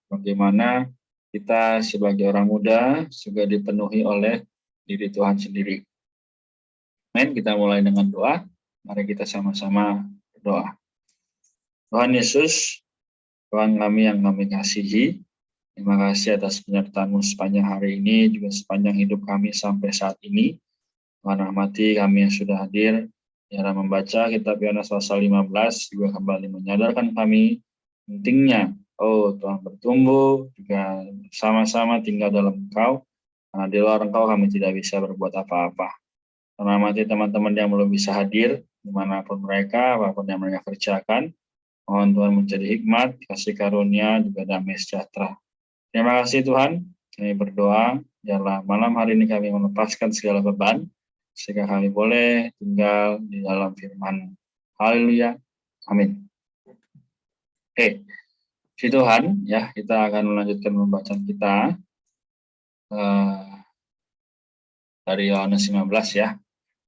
bagaimana kita sebagai orang muda juga dipenuhi oleh diri Tuhan sendiri. Amin. Kita mulai dengan doa. Mari kita sama-sama berdoa. Tuhan Yesus, Tuhan kami yang kami kasihi, terima kasih atas penyertaan-Mu sepanjang hari ini, juga sepanjang hidup kami sampai saat ini. Tuhan rahmati kami yang sudah hadir, dalam membaca kitab Yohanes pasal 15, juga kembali menyadarkan kami pentingnya, Tuhan bertumbuh, juga sama-sama tinggal dalam Engkau, karena di luar Engkau kami tidak bisa berbuat apa-apa. Tuhan rahmati teman-teman yang belum bisa hadir, dimanapun mereka, apapun yang mereka kerjakan, mohon Tuhan menjadi hikmat, kasih karunia, juga damai sejahtera. Terima kasih Tuhan, kami berdoa, biarlah malam hari ini kami melepaskan segala beban, sehingga kami boleh tinggal di dalam firman. Haleluya, amin. Oke, si Tuhan, ya kita akan melanjutkan pembacaan kita dari Yohanes 15 ya.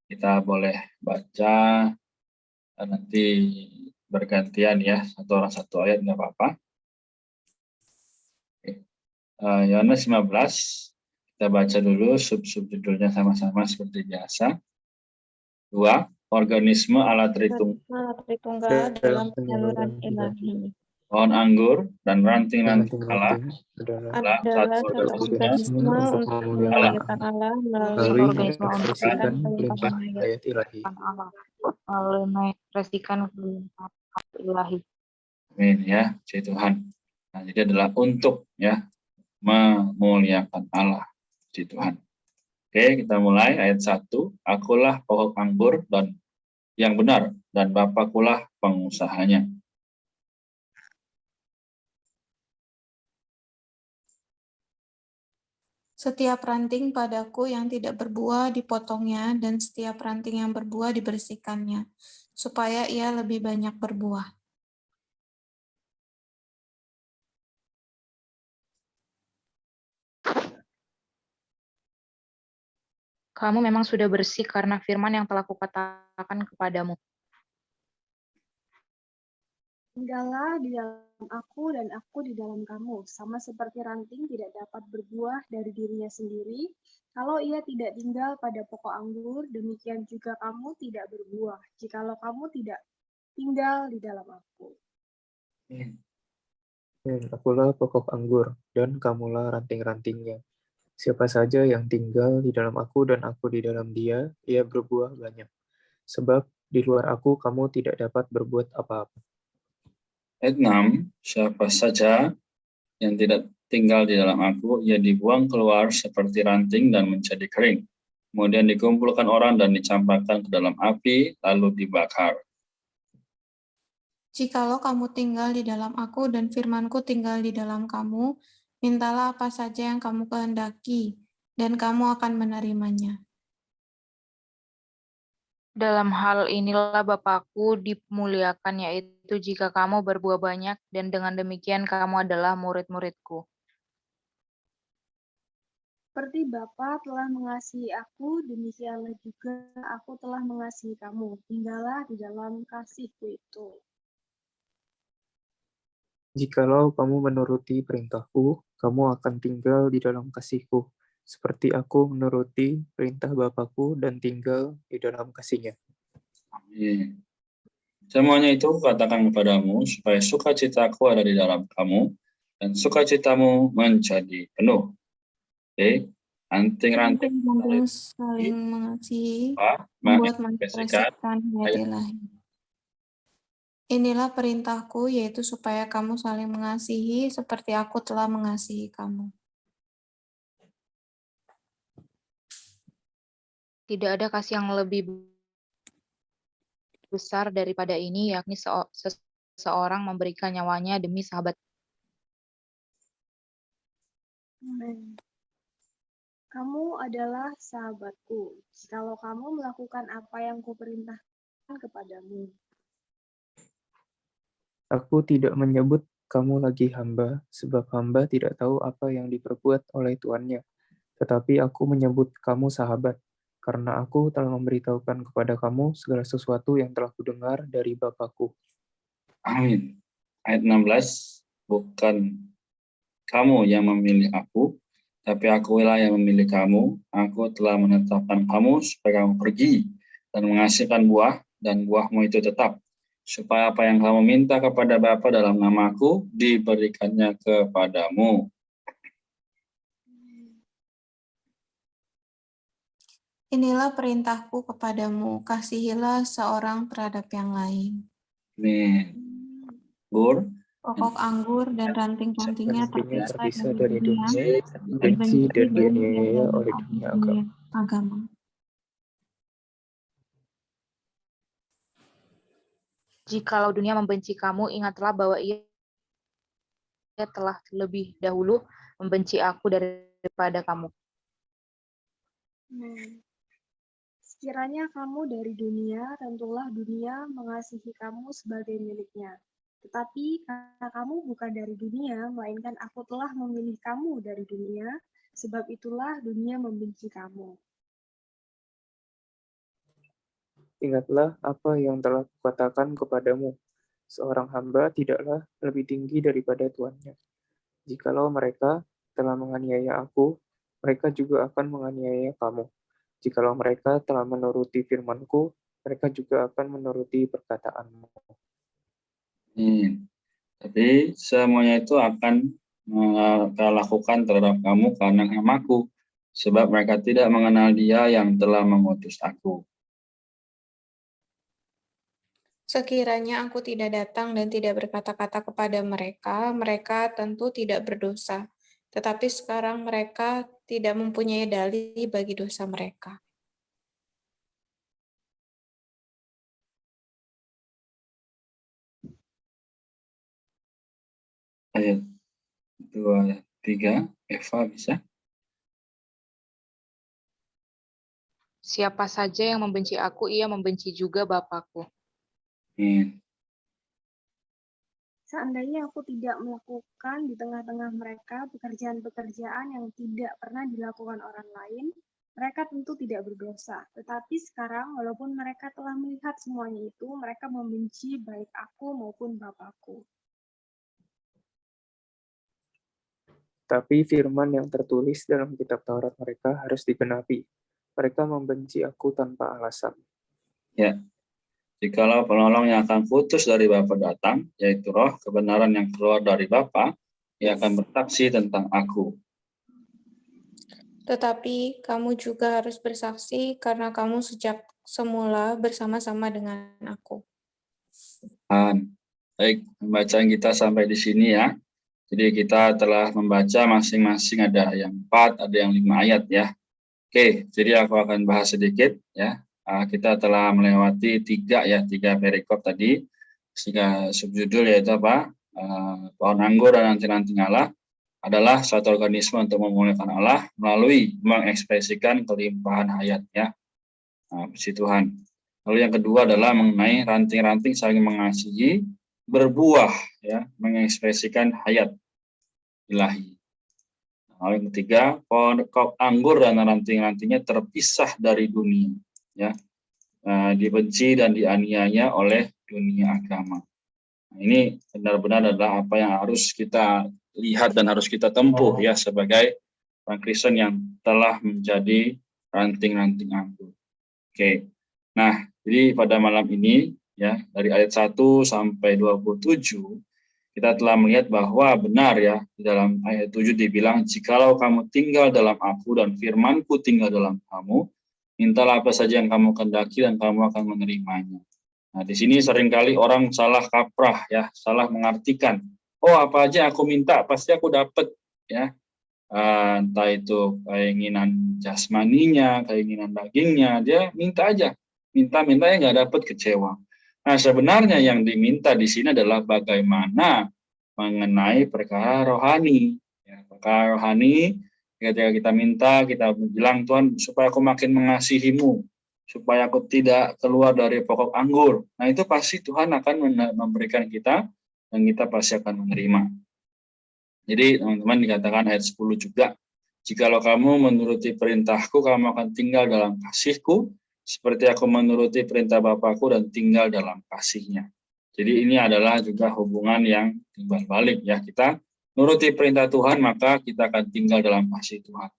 Kita boleh baca nanti bergantian ya, satu orang satu ayat nggak apa-apa. Yohanes 15, kita baca dulu sub-judulnya sama-sama seperti biasa. 2. Organisme Allah Tritunggal dalam penyaluran ilahi. Pohon anggur dan ranting-ranting Allah adalah satu organisme untuk memuliakan Allah melalui mengekspresikan kelimpahan ayat ilahi. Melalui mengekspresikan kelimpahan ilahi. Amin ya, puji Tuhan. Nah, jadi adalah untuk ya memuliakan Allah, puji Tuhan. Oke, kita mulai ayat 1. Akulah pokok anggur dan yang benar, dan Bapakulah pengusahanya. Setiap ranting padaku yang tidak berbuah dipotongnya, dan setiap ranting yang berbuah dibersihkannya, supaya ia lebih banyak berbuah. Kamu memang sudah bersih karena firman yang telah kukatakan kepadamu. Tinggallah di dalam aku dan aku di dalam kamu, sama seperti ranting tidak dapat berbuah dari dirinya sendiri, kalau ia tidak tinggal pada pokok anggur, demikian juga kamu tidak berbuah, jikalau kamu tidak tinggal di dalam aku. Akulah pokok anggur, dan kamulah ranting-rantingnya. Siapa saja yang tinggal di dalam aku dan aku di dalam dia, ia berbuah banyak. Sebab di luar aku kamu tidak dapat berbuat apa-apa. Ayat 6, siapa saja yang tidak tinggal di dalam aku, ia dibuang keluar seperti ranting dan menjadi kering. Kemudian dikumpulkan orang dan dicampakkan ke dalam api, lalu dibakar. Jikalau kamu tinggal di dalam aku dan firmanku tinggal di dalam kamu, mintalah apa saja yang kamu kehendaki, dan kamu akan menerimanya. Dalam hal inilah Bapakku dimuliakan, yaitu jika kamu berbuah banyak, dan dengan demikian kamu adalah murid-muridku. Seperti Bapa telah mengasihi aku, demikianlah juga aku telah mengasihi kamu. Tinggallah di dalam kasihku itu. Jikalau kamu menuruti perintahku, kamu akan tinggal di dalam kasihku, seperti aku menuruti perintah Bapakku dan tinggal di dalam kasihnya. Amin. Semuanya itu katakan kepadamu, supaya sukacitaku ada di dalam kamu, dan sukacitamu menjadi penuh. Oke, ranting-ranting saling mengasihi, membuat mengekspresikan ayat ilahi. Inilah perintahku, yaitu supaya kamu saling mengasihi, seperti aku telah mengasihi kamu. Tidak ada kasih yang lebih besar daripada ini, yakni seseorang memberikan nyawanya demi sahabat. Amin. Kamu adalah sahabatku, jikalau kamu melakukan apa yang kuperintahkan kepadamu. Aku tidak menyebut kamu lagi hamba, sebab hamba tidak tahu apa yang diperbuat oleh tuannya. Tetapi aku menyebut kamu sahabat, karena aku telah memberitahukan kepada kamu segala sesuatu yang telah kudengar dari Bapakku. Amin. Ayat 16, bukan kamu yang memilih aku, tapi akulah yang memilih kamu. Aku telah menetapkan kamu supaya kamu pergi dan menghasilkan buah, dan buahmu itu tetap, supaya apa yang kamu minta kepada Bapa dalam namaku diberikannya kepadamu. Inilah perintahku kepadamu, kasihilah seorang terhadap yang lain. Amin. Gur, Pokok anggur dan ranting-rantingnya Rantingnya terpisah terpisah dari dari dunia, dunia, dan benci dan benci dianiaya oleh dunia agama. agama. Jikalau dunia membenci kamu, ingatlah bahwa ia telah lebih dahulu membenci aku daripada kamu. Sekiranya kamu dari dunia, tentulah dunia mengasihi kamu sebagai miliknya. Tetapi karena kamu bukan dari dunia, melainkan aku telah memilih kamu dari dunia, sebab itulah dunia membenci kamu. Ingatlah apa yang telah kukatakan kepadamu. Seorang hamba tidaklah lebih tinggi daripada tuannya. Jikalau mereka telah menganiaya aku, mereka juga akan menganiaya kamu. Jikalau mereka telah menuruti firman-Ku, mereka juga akan menuruti perkataanmu. Tapi semuanya itu akan mereka lakukan terhadap kamu karena namaku, sebab mereka tidak mengenal Dia yang telah mengutus aku. Sekiranya aku tidak datang dan tidak berkata-kata kepada mereka, mereka tentu tidak berdosa. Tetapi sekarang mereka tidak mempunyai dalih bagi dosa mereka. Ayat 23, Eva bisa? Siapa saja yang membenci aku, ia membenci juga Bapakku. Amin. Seandainya aku tidak melakukan di tengah-tengah mereka pekerjaan-pekerjaan yang tidak pernah dilakukan orang lain, mereka tentu tidak berdosa. Tetapi sekarang, walaupun mereka telah melihat semuanya itu, mereka membenci baik aku maupun Bapakku. Tapi firman yang tertulis dalam kitab Taurat mereka harus digenapi. Mereka membenci aku tanpa alasan. Ya, jikalau penolong yang akan putus dari Bapa datang, yaitu roh kebenaran yang keluar dari Bapa, ia akan bersaksi tentang aku. Tetapi kamu juga harus bersaksi karena kamu sejak semula bersama-sama dengan aku. Baik, pembacaan kita sampai di sini ya. Jadi kita telah membaca masing-masing ada yang 4, ada yang 5 ayat ya. Oke, jadi aku akan bahas sedikit ya. Kita telah melewati 3 perikop tadi. Sehingga subjudul yaitu apa? Pohon anggur dan ranting-ranting Allah adalah suatu organisme untuk memuliakan Allah melalui mengekspresikan kelimpahan hayat-Nya. Puji Tuhan. Lalu yang kedua adalah mengenai ranting-ranting saling mengasihi, berbuah ya, mengekspresikan hayat ilahi. Lalu yang ketiga, pokok anggur dan ranting-rantingnya terpisah dari dunia, ya, dibenci dan dianiaya oleh dunia agama. Nah, ini benar-benar adalah apa yang harus kita lihat dan harus kita tempuh ya sebagai orang Kristen yang telah menjadi ranting-ranting anggur. Oke. Nah, jadi pada malam ini ya dari ayat 1 sampai 27 kita telah melihat bahwa benar ya di dalam ayat 7 dibilang jikalau kamu tinggal dalam aku dan firman-Ku tinggal dalam kamu, mintalah apa saja yang kamu kehendaki dan kamu akan menerimanya. Nah, di sini seringkali orang salah kaprah ya, salah mengartikan. Oh, apa aja aku minta pasti aku dapat ya. Entah itu keinginan jasmaninya, keinginan dagingnya, dia minta aja. Minta-minta nggak dapat, kecewa. Nah, sebenarnya yang diminta di sini adalah bagaimana mengenai perkara rohani. Ya, perkara rohani, ketika kita minta, kita bilang, Tuhan, supaya aku makin mengasihi-Mu, supaya aku tidak keluar dari pokok anggur. Nah, itu pasti Tuhan akan memberikan kita, dan kita pasti akan menerima. Jadi teman-teman dikatakan ayat 10 juga, jikalau kamu menuruti perintahku, kamu akan tinggal dalam kasihku, seperti aku menuruti perintah Bapakku dan tinggal dalam kasihnya. Jadi ini adalah juga hubungan yang timbal balik ya, kita nuruti perintah Tuhan, maka kita akan tinggal dalam kasih Tuhan.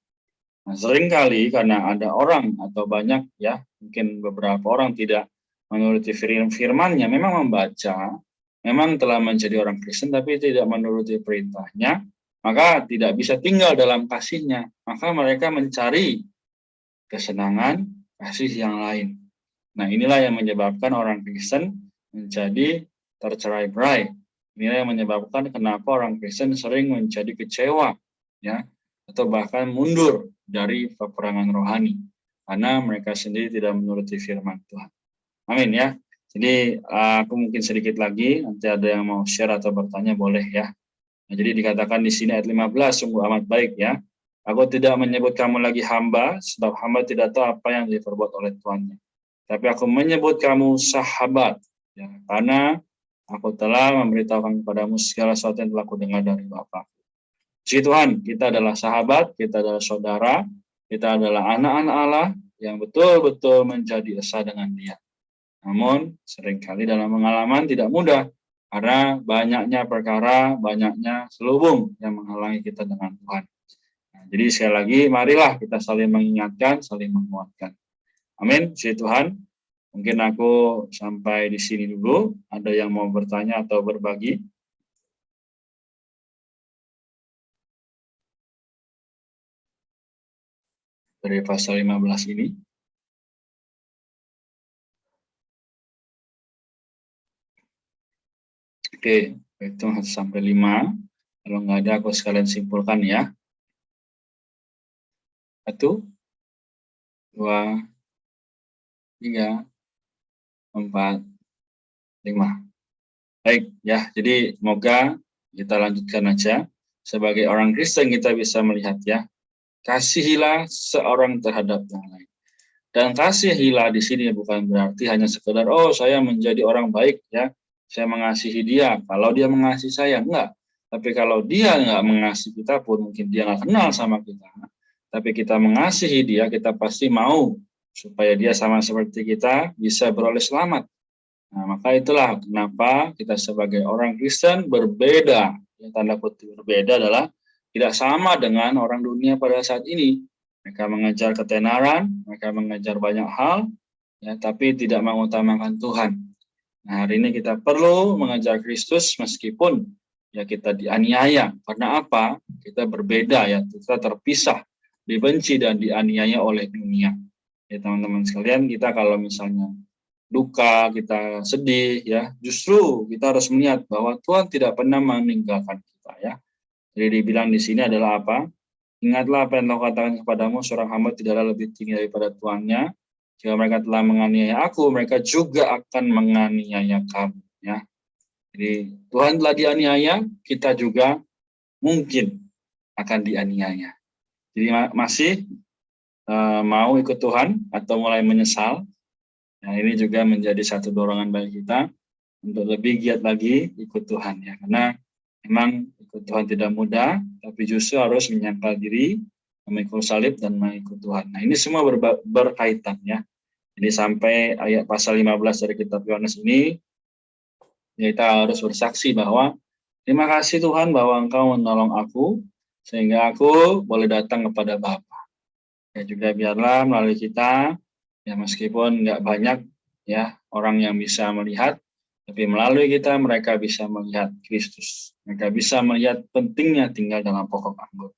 Nah, seringkali karena ada orang atau banyak ya, mungkin beberapa orang tidak menuruti firman-nya, memang membaca, memang telah menjadi orang Kristen tapi tidak menuruti perintahnya, maka tidak bisa tinggal dalam kasihnya. Maka mereka mencari kesenangan, kasih yang lain. Nah, inilah yang menyebabkan orang Kristen menjadi tercerai-berai. Inilah yang menyebabkan kenapa orang Kristen sering menjadi kecewa, ya, atau bahkan mundur dari peperangan rohani, karena mereka sendiri tidak menuruti firman Tuhan. Amin ya. Jadi aku mungkin sedikit lagi, nanti ada yang mau share atau bertanya boleh ya. Nah, jadi dikatakan di sini ayat 15, sungguh amat baik ya. Aku tidak menyebut kamu lagi hamba, sebab hamba tidak tahu apa yang diperbuat oleh tuannya. Tapi aku menyebut kamu sahabat, ya, karena aku telah memberitahukan kepadamu segala sesuatu yang telah kudengar dari Bapa. Puji Tuhan, kita adalah sahabat, kita adalah saudara, kita adalah anak-anak Allah yang betul-betul menjadi esa dengan Dia. Namun, seringkali dalam pengalaman tidak mudah, karena banyaknya perkara, banyaknya selubung yang menghalangi kita dengan Tuhan. Nah, jadi sekali lagi, marilah kita saling mengingatkan, saling menguatkan. Amin, puji Tuhan. Mungkin aku sampai di sini dulu. Ada yang mau bertanya atau berbagi? Dari pasal 15 ini. Oke, itu sampai 5. Kalau nggak ada, aku sekalian simpulkan ya. 1, 2, 3, 4, 5. Baik, ya. Jadi semoga kita lanjutkan aja. Sebagai orang Kristen kita bisa melihat ya, kasihilah seorang terhadap yang lain. Dan kasihilah di sini bukan berarti hanya sekedar, oh saya menjadi orang baik ya, saya mengasihi dia. Kalau dia mengasihi saya, enggak. Tapi kalau dia enggak mengasihi kita pun, mungkin dia enggak kenal sama kita. Tapi kita mengasihi dia, kita pasti mau supaya dia sama seperti kita bisa beroleh selamat. Nah, maka itulah kenapa kita sebagai orang Kristen berbeda. Yang tanda kutip berbeda adalah tidak sama dengan orang dunia pada saat ini. Mereka mengejar ketenaran, mereka mengejar banyak hal, ya, tapi tidak mengutamakan Tuhan. Nah, hari ini kita perlu mengejar Kristus meskipun ya kita dianiaya. Karena apa? Kita berbeda ya, kita terpisah, dibenci dan dianiaya oleh dunia. Ya teman-teman sekalian, kita kalau misalnya duka, kita sedih ya, justru kita harus melihat bahwa Tuhan tidak pernah meninggalkan kita ya. Jadi dibilang di sini adalah apa? Ingatlah apa yang telah katakan kepadamu, seorang hamba tidaklah lebih tinggi daripada tuannya. Jika mereka telah menganiaya aku, mereka juga akan menganiaya kamu. Ya. Jadi Tuhan telah dianiaya, kita juga mungkin akan dianiaya. Jadi masih mau ikut Tuhan atau mulai menyesal? Nah, ini juga menjadi satu dorongan bagi kita untuk lebih giat lagi ikut Tuhan ya. Karena memang ikut Tuhan tidak mudah, tapi justru harus menyangkal diri, memikul salib dan mengikut Tuhan. Nah, ini semua berkaitan ya. Jadi sampai ayat pasal 15 dari kitab Yohanes ini, kita harus bersaksi bahwa terima kasih Tuhan bahwa Engkau menolong aku, sehingga aku boleh datang kepada Bapa. Ya juga biarlah melalui kita, ya meskipun nggak banyak ya orang yang bisa melihat, tapi melalui kita mereka bisa melihat Kristus. Mereka bisa melihat pentingnya tinggal dalam pokok anggur.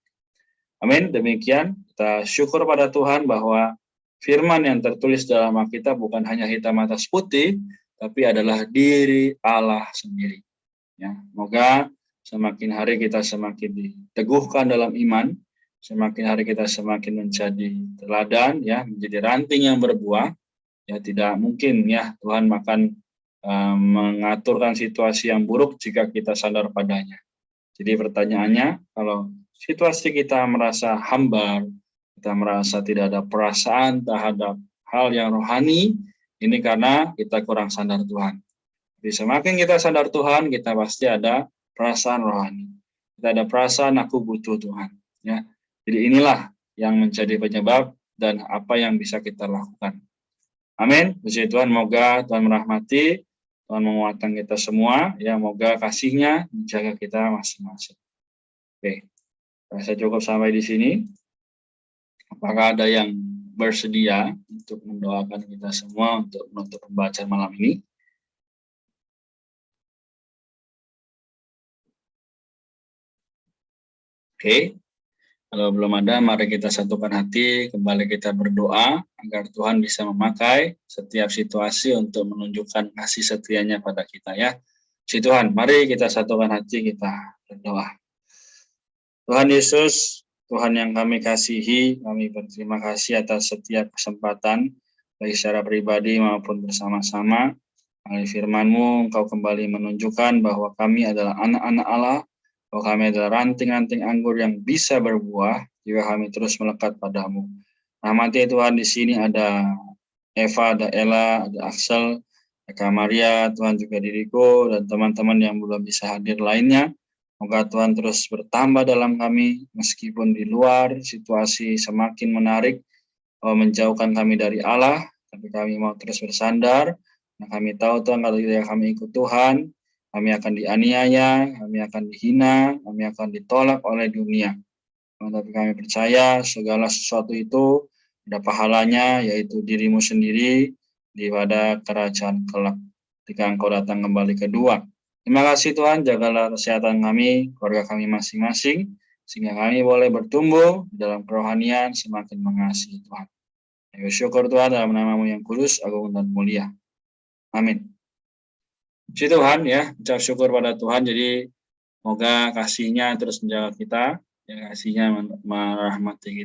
Amin. Demikian kita syukur pada Tuhan bahwa firman yang tertulis dalam Alkitab bukan hanya hitam atas putih, tapi adalah diri Allah sendiri. Ya, semoga semakin hari kita semakin diteguhkan dalam iman, semakin hari kita semakin menjadi teladan, ya, menjadi ranting yang berbuah. Ya, tidak mungkin ya Tuhan akan mengaturkan situasi yang buruk jika kita sadar padanya. Jadi pertanyaannya, kalau situasi kita merasa hambar, kita merasa tidak ada perasaan terhadap hal yang rohani, ini karena kita kurang sadar Tuhan. Jadi semakin kita sadar Tuhan, kita pasti ada perasaan rohani. Kita ada perasaan aku butuh Tuhan. Ya. Jadi inilah yang menjadi penyebab dan apa yang bisa kita lakukan. Amin. Puji Tuhan, moga Tuhan merahmati, Tuhan menguatkan kita semua, ya moga kasih-Nya menjaga kita masing-masing. Oke, saya cukup sampai di sini. Apakah ada yang bersedia untuk mendoakan kita semua untuk menutup pembacaan malam ini? Oke, kalau belum ada, mari kita satukan hati, kembali kita berdoa agar Tuhan bisa memakai setiap situasi untuk menunjukkan kasih setia-Nya pada kita ya. Si Tuhan, mari kita satukan hati, kita berdoa. Tuhan Yesus, Tuhan yang kami kasihi, kami berterima kasih atas setiap kesempatan, baik secara pribadi maupun bersama-sama. Melalui firman-Mu, Engkau kembali menunjukkan bahwa kami adalah anak-anak Allah, bahwa kami adalah ranting-ranting anggur yang bisa berbuah jika kami terus melekat padamu. Rahmati Tuhan, di sini ada Eva, ada Ella, ada Axel, ada Kak Maria, Tuhan juga diriku, dan teman-teman yang belum bisa hadir lainnya. Semoga Tuhan terus bertambah dalam kami, meskipun di luar situasi semakin menarik, menjauhkan kami dari Allah, tapi kami mau terus bersandar. Nah, kami tahu Tuhan, kalau tidak kami ikut Tuhan, kami akan dianiaya, kami akan dihina, kami akan ditolak oleh dunia. Tapi kami percaya segala sesuatu itu ada pahalanya, yaitu dirimu sendiri di pada kerajaan kelak ketika Engkau datang kembali kedua. Terima kasih Tuhan, jagalah kesehatan kami, keluarga kami masing-masing, sehingga kami boleh bertumbuh dalam kerohanian semakin mengasihi Tuhan. Ayo syukur Tuhan dalam nama-Mu yang kudus, agung dan mulia. Amin. Puji Tuhan ya, ucap syukur pada Tuhan. Jadi semoga kasih-Nya terus menjaga kita, ya kasih-Nya merahmati kita.